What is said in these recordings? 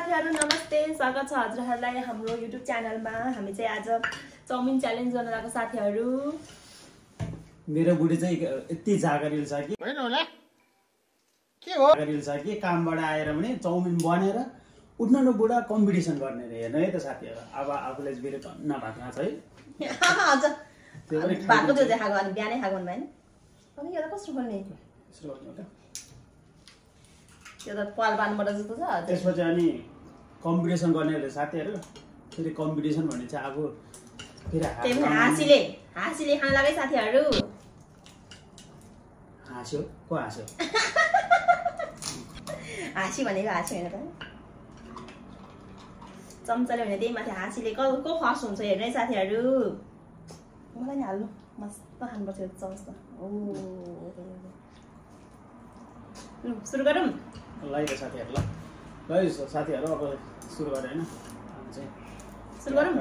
साथीहरु नमस्ते, स्वागत छ हजुरहरुलाई हाम्रो YouTube च्यानलमा। हामी चाहिँ आज चाउमिन च्यालेन्ज गर्न लागेको साथीहरु। मेरो बुढी चाहिँ यति जागरिल छ कि हैन होला के हो जागरिल छ कि कामबाट आएर पनि चाउमिन बनेर उठ्न न बुढा कम्पिटिसन गर्ने रे। हेर्नु है त साथीहरु, अब आफूले चाहिँ फेरि धन्न भात खान्छ है। हजुर भातको त्यो देखाएको अनि बिहानै खाएको भएन अनि यो त कसरी खोल्ने यसो गर्नु त त्यो त पाल बान्नुपर्छ जस्तो छ। त्यसपछि अनि कम्पिटिसन गर्ने रे साथीहरु। फेरि कम्पिटिसन भन्ने चाहिँ अब फेरि हाँसीले खान लागे साथीहरु। हाँस्यो को हाँस्यो हाँसी भनेको हाँसी हैन त, चम्चाले भने त्यही माथि हाँसीले को फर्स्ट हुन्छ हेर्नु है साथीहरु। मलाई नि हाल्नु मस्त खानुपर्छ यो चम्च त। ओ सुरु गरौँ ल है त साथीहरु। ल साथीहरु अब सुरु गरे हैन सुरु गरौँ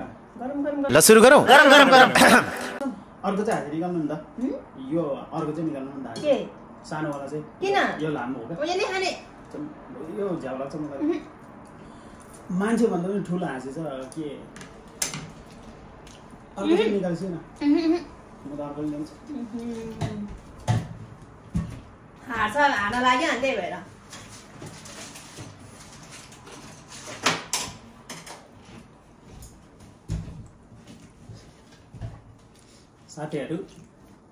ल सुरु गरौँ गरम अर्को चाहिँ हात निकाल्नु नि त। यो अर्को चाहिँ निकाल्नु नि त। के सानो वाला चाहिँ किन यो लामो हो म यसले खाने यो झ्याउ लाग्छ मलाई। मान्छे भन्दा पनि ठुलो हाँसी छ के अर्को चाहिँ निकाल्छु न म त अर्को निकाल्छु। हार्न लाग्यो अनि त्यही भएर साथीहरु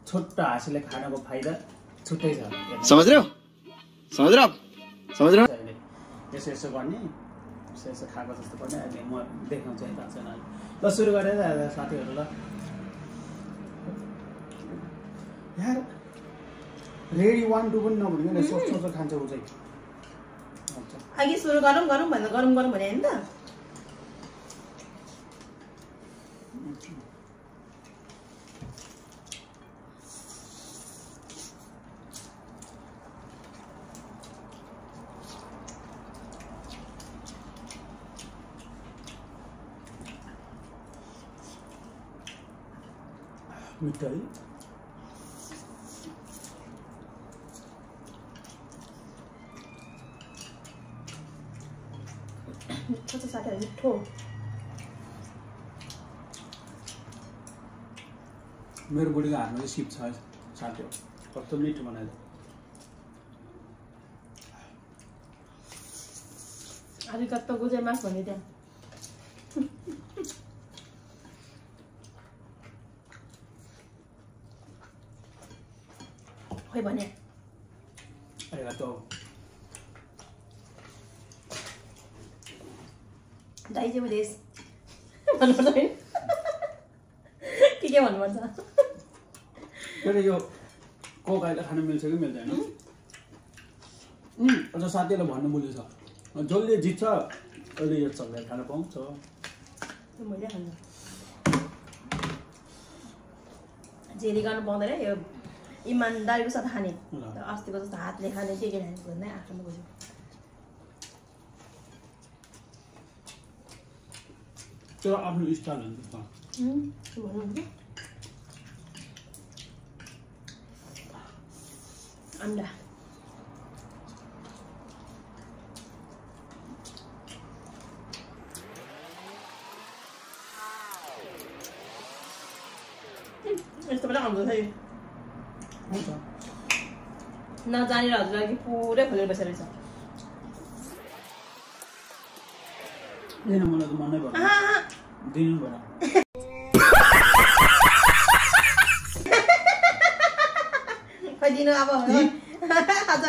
छोटो हाँसीले खानको फाइदा छुट्टै छ। समझ रहे हो यसो यसो गर्ने यसो यसो खाएको जस्तो पनि अहिले म देखाउँछु है त। ल सुरु गरेर साथीहरु। ल यार रेडी 1 2 पनि नभनिकन सोच खान्छ उ चाहिँ। अघि सुरु गरौँ भनेर गरौँ भने हैन त। मिठो है। मिठो छ साथीहरु, मिठो। मेरो बुढीको हातमा चाहिँ सिप छ साथीहरु, कस्तो मिठो बनायो। आरिगत्तो गोजाइमास भन्ने त्यहाँ खोइ भने आरिगत्तो दाइजे देश भन्नुपर्छ है के भन्नुपर्छ। फेरि यो कोक अहिले खान मिल्छ कि मिल्दैन। अझ साथीहरुले भन्नु बोल्यो छ जसले जित्छ अहिले यो चल्दै खान पाउँछ। मैले खान्न जेली गर्नु पाउँदैन यो इमानदारीको साथ खाने। अस्तिको जस्तो हातले खाने के खाने भन्दै आफ्नो बुझ्यो। त्यो आफ्नो स्टाइल हुन्छ त। अन्डा यस्तो बेला आउँछ है नजानेर हजुर अघि पुरै खोलेर बसेर रहेछ। दिन मलाई त मनै पर्छ दिनु पर्यो। खै दिनु अब हजुर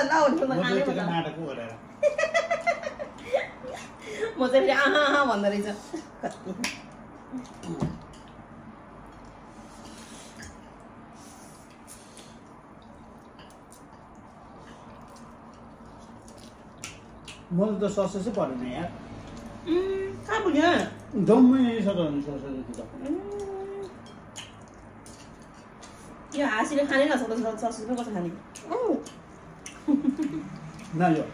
ल उठ्नु नाटक गरेर म चाहिँ फेरि आहा भन्दो रहेछ कति। मलाई त ससेसै परेन यार। कहाँ पुग्यो जम्मै ससेस त। यो हाँसीले खाने नसक्दा ससेस पनि कसो खाने न यो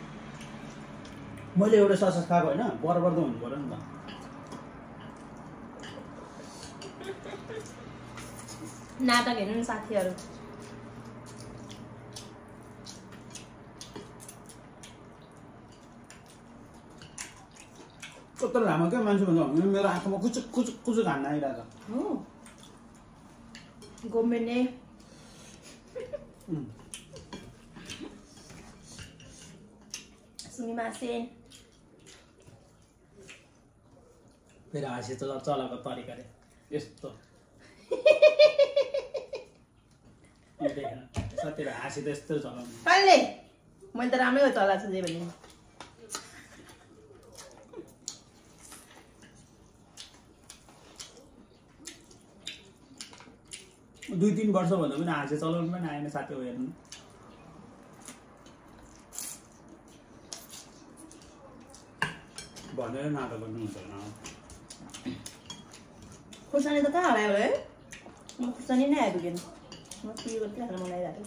मैले एउटा ससेस खाएको होइन बराबर त हुनु पर्यो नि त। नाटक हेर्नु नि साथीहरु। कत्रो लामो क्या मान्छे भन्दा मेरो आँखामा कुचुक कुचुक कुचुक हान्न आइरहेको हो गोमेने सुमिमासेन फेरि हाँसी चलाको तरिकाले यस्तो साथीहरू हाँसी त यस्तो चलाउनु कहिले मैले त राम्रै चलाएको छु जे भने 2-3 वर्ष भन्दा पनि हाँसे चलाउनु पनि आएन साथी हो हेर्नु भनेर नाटक गर्नु हुँदैन खुर्सानी त कहाँ हरायो है म खुर्सानी नै आइपुगेन म के गर्दै खान मन लागिरहेको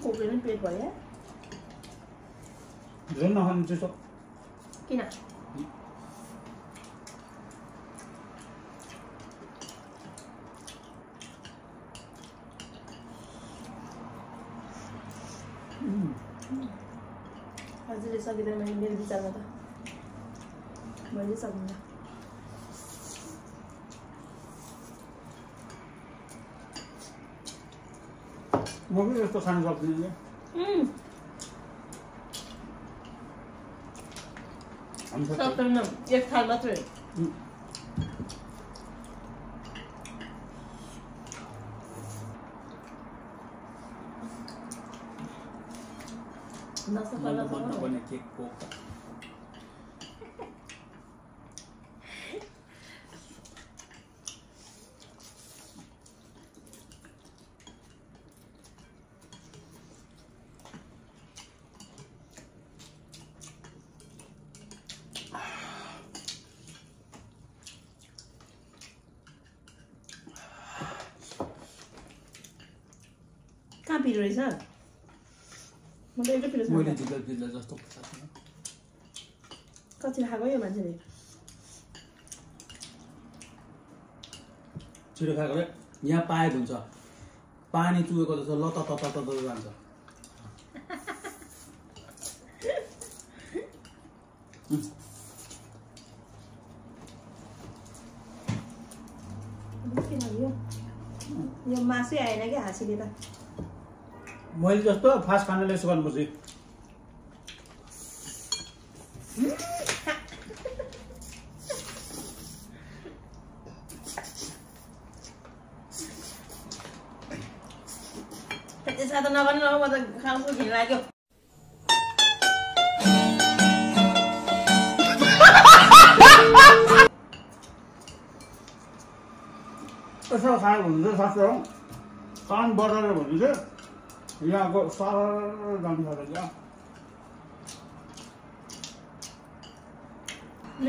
कोकले पनि पेट भयो झन् नखानु चाहिँ किन हजुरले सकिँदैन मैले मेरो विचारमा त मैले सक्दिनँ म पनि यस्तो खान सक्दिनँ सक्दैन एक थाल मात्रै नसक्ने केकको कहाँ पिरो रहेछ म त एउटै पिरो मैले जिल्ला जस्तो कति खाएको यो मान्छेले छिटो खाएको रे यहाँ पाएको हुन्छ पानी चुहेको जस्तो लत जान्छ यो मासु आएन क्या हाँसीले त मैले जस्तो फास्ट खानाले यसो गर्नुपर्छ त्यसमा त नगर्नु म त खाउँछु घिन लाग्यो यसो खाएको हुन्छ साथी हो कान बढाएर भन्नु चाहिँ यहाँको सर जानु सक्छ क्या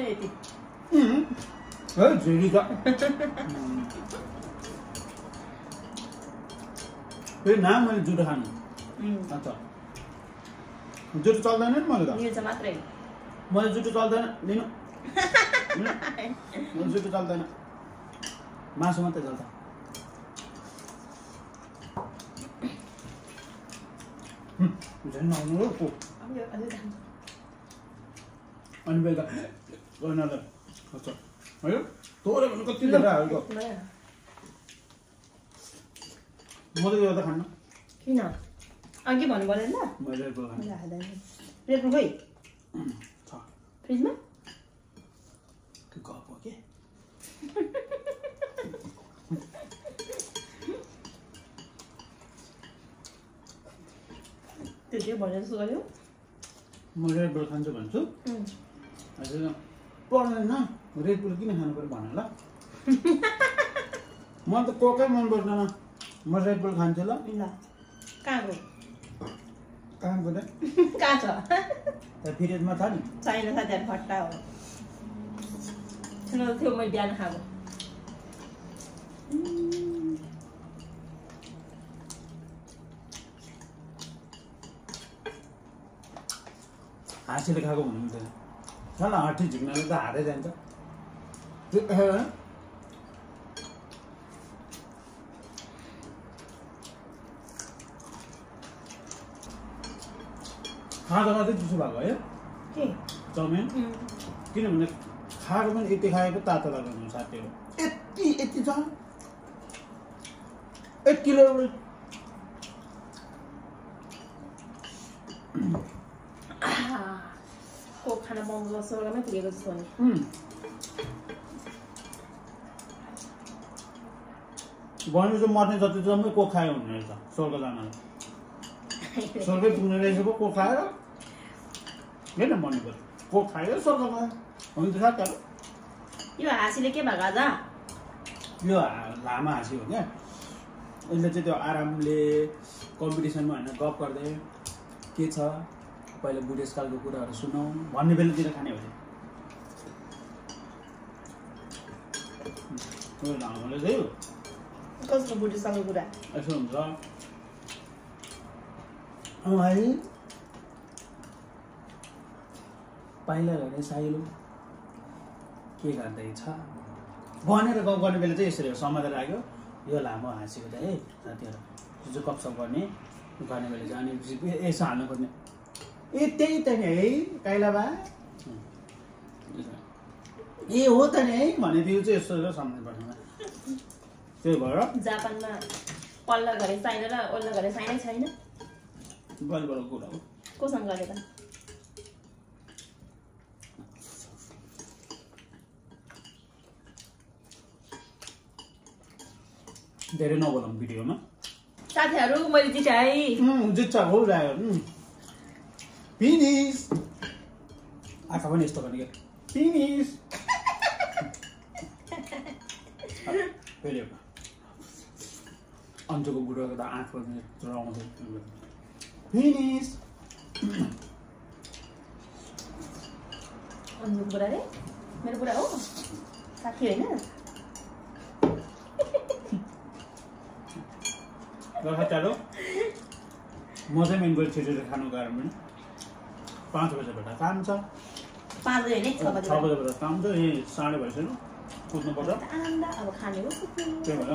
यति है झिरी त फेरि नाम मैले जुठो खानु अच्छा जुठो चल्दैन नि मैले त मात्रै मैले जुठो चल्दैन लिनु मैले जुठो चल्दैन मासु मात्रै चल्छ झन् नआउनु हो को अनि बेलुका गर्नलाई अच्छा है तोरे भने कति धेरै हालेको म त यो त खान्न किन अघि भन्नु पर्दैन मैले रेड बुल खान्छु रेड बुल खोइ छ फ्रिजमा गफ हो के त्यो भनेर जस्तो गर्यो म रेड बुल खान्छु भन्छु हजुर पर्दैन रेड बुल किन खानु पर्यो भन ल म त कोकै मन पर्दैन म रेड बुल खान्छु ल कहाँको कहाँको त कहाँ छ फ्रिजमा छ नि चाहिन साथीहरू फट्टा हो थियो मैले बिहान खाएको हाँसीले खाएको भन्नु हुँदैन साला हट्टी झुक्नाले त हारै जान्छ खाँदा खाँदै चिसो भएको है के चाउमिन किनभने खाएको पनि यति खाएको तातो लाग्दैन साथीहरू यति छ 1 किलो कोक खान पाउँदा स्वर्गमै पुगेको जस्तो नि भने चाहिँ मर्ने जति जम्मै कोक खायो हुने रहेछ स्वर्ग जानलाई स्वर्गै पुग्ने रहेछ पो कोक खाएर होइन मर्ने पर्छ कोक खायो स्वर्गमा हुन्छ साथीहरू यो हाँसीले के भएको आज यो लामा हाँसी हो क्या यसले चाहिँ त्यो आरामले कम्पिटिसनमा होइन गफ गर्दै के छ पहिला बुढेसकालको कुराहरू सुनौँ भन्ने बेलातिर खाने हो यो लामाले चाहिँ कसको बुढेसकालको कुरा यसो हुन्छ है पाइला भने साइलो के गर्दैछ भनेर गफ गर्ने बेला चाहिँ यसरी हो समाधान लाग्यो यो लामो हाँसेको त है साथीहरू जो गफसप गर्ने बेला चाहिँ अनि यसो हाल्नु खोज्ने ए त्यही त नि है काइलाबा ए हो त नि है भनेदेखि चाहिँ यस्तो सम्झनु पर्छ त्यही भएर जापानमा पल्ला घरे चाहिने र ओल्ला घरे चाहिने छैन गलबल कुरा हो कोसँग गरे त धेरै नबोलाउँ भिडियोमा साथीहरू मैले जिताएँ जित्छ हो लाग्यो फिनिस आँखा पनि यस्तो गर्ने फिनिस फेरि अन्चोको बुढोको त आँखा आउँछ फिनिस अन्जुको बुढा रे मेरो बुढा हो साथी होइन साथीहरू म चाहिँ मेन गरी छिटो खानु कारण पनि 5 बजेबाट काम छ 5 बजे होइन 6 बजेबाट काम छ यही 5:30 भइसक्यो कुद्नु पर्छ अब खाने हो त्यही भएर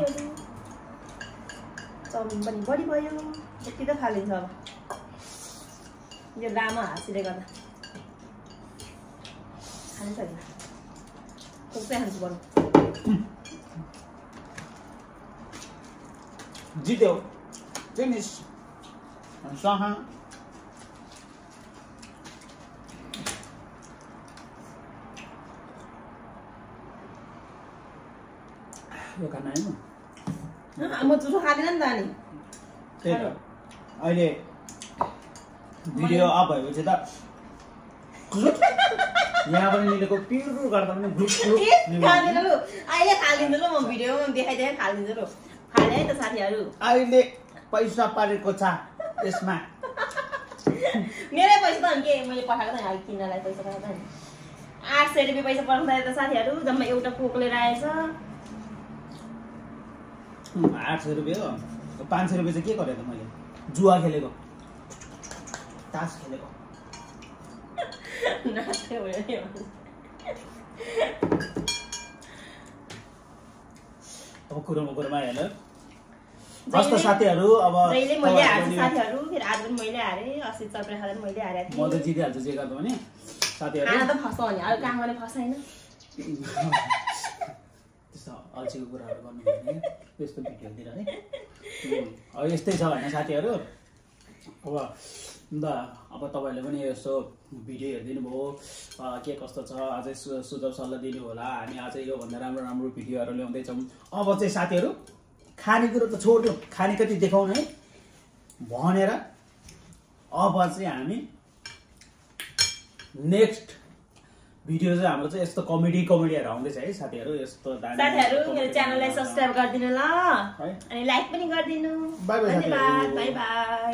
चाउमिन पनि बढी भयो यति त खालिन्छ अब यो लामो हाँसीले गर्दा खानु छैन कोक्दै खान्छु बरु जित्यो फिनिस सहा यो खाना होइन म जुठो खाँदिनँ नि त अनि त्यही त अहिले भिडियो अफ भएपछि त यहाँ पनि निलेको पिरो गर्दा पनि खाँदिनँ लु अहिले खालिदिन्छु ल म भिडियोमा देखाइदिएँ खालिदिन्छु लु खाले है त साथीहरू अहिले पैसा पारेको छ यसमा मेरै पैसा त अनि के मैले पठाएको त नि किन्नलाई पैसा पठाएको त नि 800 रुपियाँ पैसा पठाउँदा त साथीहरू जम्मा एउटा कोक लिएर आएछ 800 रुपियाँ हो 500 रुपियाँ चाहिँ के गरेँ त मैले जुवा खेलेको तास खेलेको अब कुरोमा हेर हस्त साथीहरू अब जहिले मैले हार्छु साथीहरू फेरि आज पनि मैले हारेँ अस्ति चप्रे खाँदा पनि मैले हारेको थिएँ म त जितिहाल्छु जे गर्दा पनि साथीहरू खाना त फसाउ नि अरू काम गर्ने फसाइन त्यस्तो अल्छीको कुराहरू गर्नु भने त्यस्तो भिडियोतिर है अब यस्तै छ होइन साथीहरू अब तपाईँहरूले पनि यसो भिडियो हेरिदिनु भयो के कस्तो छ अझै सुझाव सल्लाह दिनु होला हामी अझै योभन्दा राम्रो राम्रो भिडियोहरू ल्याउँदैछौँ अब चाहिँ साथीहरू खानेकुरो त छोड्यो खाने कति देखाउनु है भनेर अब चाहिँ हामी नेक्स्ट भिडियो चाहिँ हाम्रो चाहिँ यस्तो कमेडीहरू आउँदैछ है साथीहरू यस्तो साथीहरू मेरो च्यानललाई सब्स्क्राइब गरिदिनु ल अनि लाइक पनि गरिदिनु बाइ बाइ बाइ बाइ